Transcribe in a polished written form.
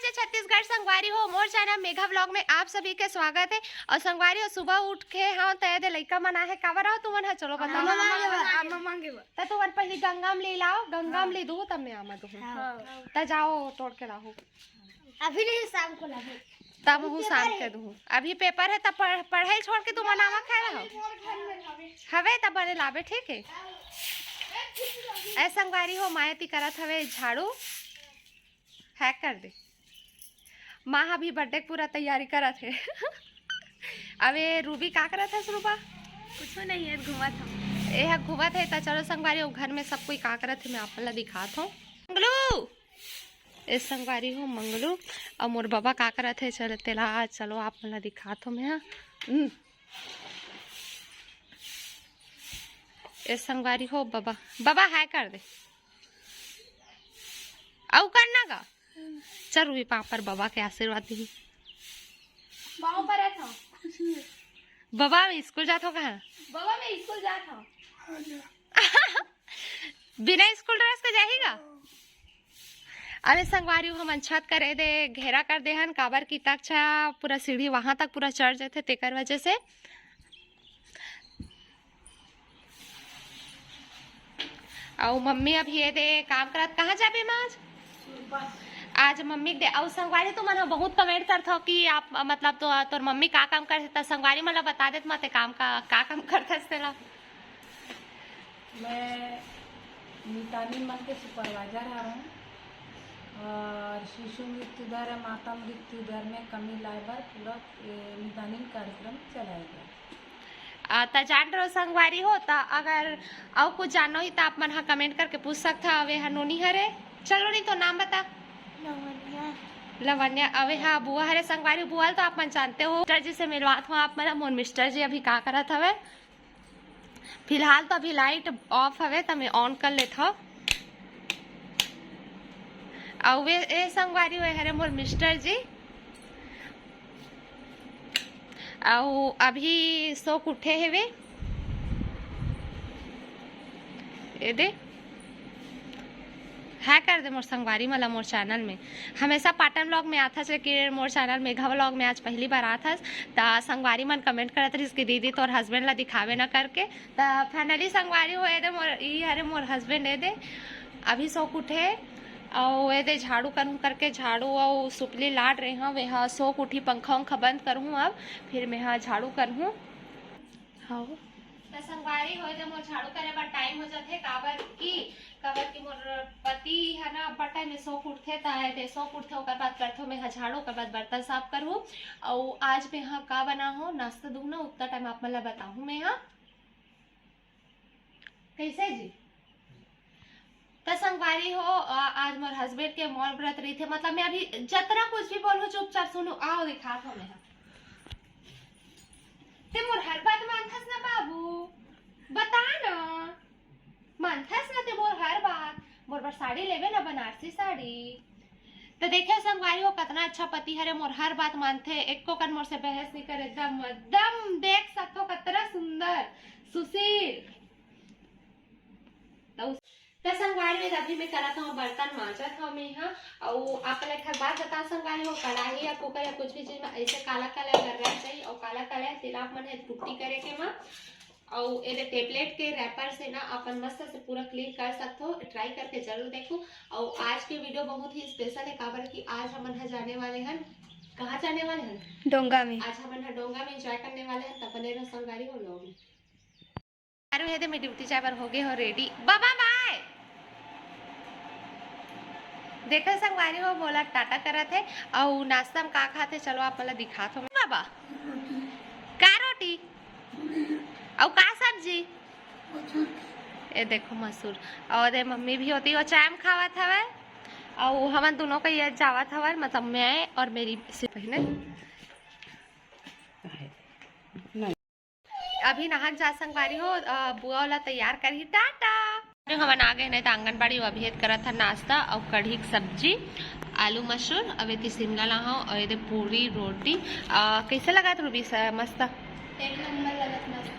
नमस्ते छत्तीसगढ़ संगवारी हो मोर चैनल मेघा व्लॉग में आप सभी के स्वागत है। और संगवारी हो सुबह उठ के हाँ तय दे लइका मन आहे काबर हो तुमन है चलो बता त तुमन पहले गंगा में ले लाओ गंगा में ले दो तब मैं आमा दो त जाओ तोड़ के लाओ अभी नहीं शाम को लाओ तब हूँ शाम के दू अभी पेपर है तब पढ़ाई छोड़ के तुम आमा खाए रहो हवे तब बड़े लावे ठीक है। ऐ संगवारी हो मायती करत हवे झाड़ू हैक कर दे माँ अभी बर्थडे पूरा तैयारी करत है। अबे रूबी का करत है रूबा कुछ नहीं है घुमा था यह घुमत है तो चलो संगवारी हो घर में सब कोई का करत है मैं आप ला दिखात हूँ। मंगलू इस संगवारी हो मंगलू और मोर बाबा का करत है चल तेला चलो आप ला दिखात हूँ मैं इस संगवारी हो बाबा बाबा है कर दे औ करना का चल रूबी पापर बाबा के आशीर्वाद दी बाबा पर था बाबा स्कूल जात हो कहाँ बाबा मैं स्कूल जाता हूँ बिना स्कूल ड्रेस के जाएगा। अरे संगवारी हम छत करे दे घेरा कर दे हन काबर की तक छा पूरा सीढ़ी वहां तक पूरा चढ़ जाते तेकर वजह से और मम्मी अब ये दे काम करत कहाँ जाबे माज आज मम्मी दे और संगवारी तो मन बहुत कमेंट करत हो कि आप मतलब तो तोर मम्मी का काम करते संगवारी मतलब बता देत मते काम का काम करते तेला मैं मितानी मन के सुपरवाइजर हूँ और शिशु मृत्यु दर माता मृत्यु दर में कमी लाए बर पूरा मितानी कार्यक्रम चलाएगा। त जान रहो संगवारी हो त अगर और कुछ जानो ही तो आप मन कमेंट करके पूछ सकता अवे हनोनी हरे चलो नहीं तो नाम बता लवन्या अवे हाँ बुआ हरे संगवारी बुआ तो आप मन जानते हो मिस्टर जी से मिलवात हो आप मतलब मोर मिस्टर जी अभी का करत हवे फिलहाल तो अभी लाइट ऑफ हवे तो मैं ऑन कर लेत हूँ और वे ए संगवारी हुए हरे मोर मिस्टर जी और अभी सोक उठे है वे ये दे है कर दे मोर संगवारी मला मोर चैनल में हमेशा पाटन व्लॉग में आता है कि मोर चैनल मेघा व्लॉग में आज पहली बार आता था संगवारी मन कमेंट करत रही इसकी दीदी तो और हस्बैंड ला दिखावे ना करके तो फाइनली संगवारी हुए दे मोर ई हरे मोर हस्बैंड है दे अभी सोक उठे और ये दे झाड़ू करूँ करके झाड़ू और सुपली लाट रही हूँ वे हाँ सोक उठी पंखा उंखा बंद करूँ अब फिर मैं हाँ झाड़ू करूँ हाँ तो संगवारी हो दे मोर झाड़ू करे पर टाइम हो जाते काबर की मोर पति है ना बटा में सोक उठते ता सोक उठते ओकर बाद करथो मैं हाँ झाड़ू ओकर बाद बर्तन साफ करूँ और आज मैं हाँ का बना हो नाश्ता दूँ ना उतना टाइम आप मतलब बताऊँ मैं हाँ कैसे जी तो संगवारी हो आज मोर हस्बैंड के मौन व्रत रही थे मतलब मैं अभी जतरा कुछ भी बोलूँ चुपचाप सुनो आओ दिखा था मैं ते मोर हर बात मानथस ना बाबू बता ना मानथस ना ते मोर हर बात मोर पर साड़ी लेवे ना बनारसी साड़ी तो देखे संगवारी हो कितना अच्छा पति हरे मोर हर बात मानते एक को कर मोर से बहस नहीं करे एकदम एकदम देख सकते हो कितना सुंदर सुशील तो संगवारी में अभी मैं करत हूँ बर्तन मांजत हूँ मैं यहाँ और आप एक बात बता संगवारी हो कढ़ाई या कुकर या कुछ भी चीज में ऐसे काला काला करना चाहिए और काला काला तेला मन है पुट्टी करे के माँ और ये टेबलेट के रैपर से ना अपन मस्त से पूरा क्लीन कर सकते हो ट्राई करके जरूर देखो। और आज की वीडियो बहुत ही स्पेशल है काबर की आज हम जाने वाले हैं कहाँ जाने वाले हैं डोंगा में आज हम डोंगा में एंजॉय करने वाले हैं तब बने संगवारी हो लोग है तो मैं ड्यूटी जाए पर हो गए हो रेडी बाबा बाय देखा संगवारी हो बोला टाटा करत है और नाश्ता में का खाते चलो आप मतलब दिखा दो बाबा का रोटी और का सब्जी ये देखो मसूर और ये मम्मी भी होती है चाय में खावत हवे और हम दोनों का ये जावत हवे मतलब मैं और मेरी बहन अभी नहाक जा संगवारी हो बुआ वाला तैयार करी टाटा हम आ गए नहीं तो आंगनबाड़ी अभी करत था नाश्ता और कढ़ी सब्जी आलू मसूर अब ये शिमला लाओ और ये पूरी रोटी कैसे लगा रूबी मस्त एक नंबर लगत मस्त